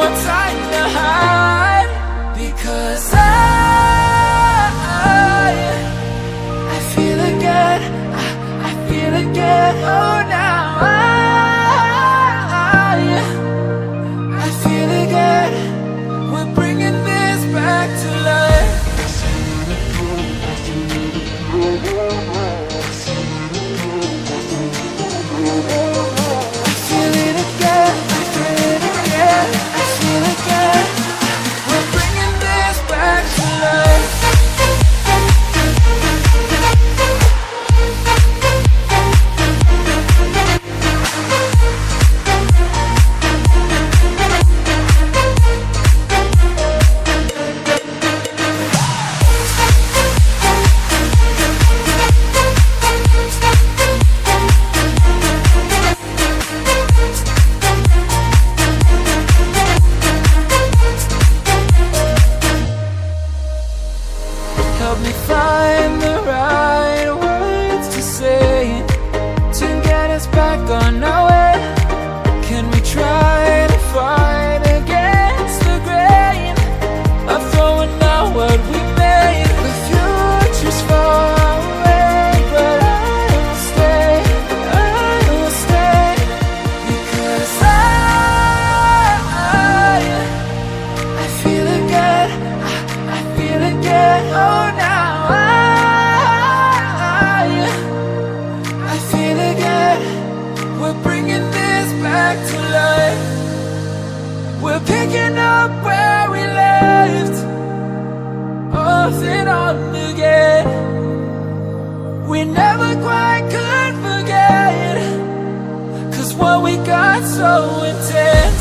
more time to hide. Because I feel again, I feel again. Oh, now I feel again. We're bringing this back to life. Help me find the right words to say to get us back on our way. Can we try to fight against the grain of throwing out what we made? The future's far away, but I will stay, because I feel again, I feel again. Oh, now I feel again. We're bringing this back to life. We're picking up where we left off and on again. We never quite could forget, 'cause what we got so intense.